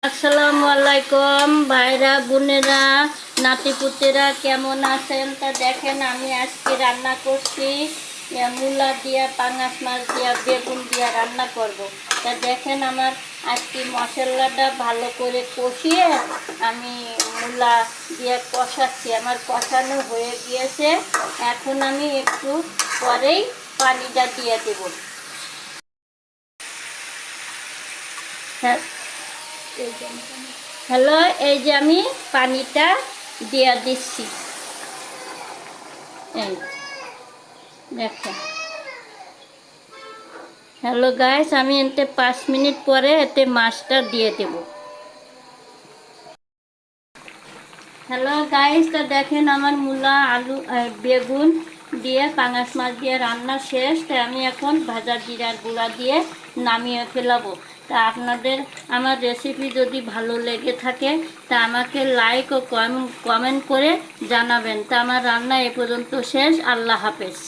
আসসালামু আলাইকুম ভাইরা বোনেরা নাতিপুতেরা কেমন আছেন? তা দেখেন আমি আজকে রান্না করছি মূলা দিয়া, পাঙাশ মাছ দিয়া, বেগুন দিয়া রান্না করব। তা দেখেন আমার আজকে মশলাটা ভালো করে কষিয়ে আমি মূলা দিয়ে কষাচ্ছি। আমার কষানো হয়ে গিয়েছে, এখন আমি একটু পরেই পানিটা দিয়ে দেব। হ্যাঁ, হ্যালো, এই যে আমি পানিটা দিয়ে দিচ্ছি। এই দেখেন, হ্যালো গাইস, আমি এতে 5 মিনিট পরে এতে মাছটা দিয়ে দেব। হ্যালো গাইস, তা দেখেন আমার মূলা, আলু, বেগুন দিয়ে পাঙাশ মাছ দিয়ে রান্না শেষ। তাই আমি এখন ভাজা জিরার গুঁড়া দিয়ে নামিয়ে ফেলাবো। তা আপনাদের আমার রেসিপি যদি ভালো লেগে থাকে তা আমাকে লাইক ও কমেন্ট করে জানাবেন। তা আমার রান্না এ পর্যন্ত শেষ। আল্লাহ হাফেজ।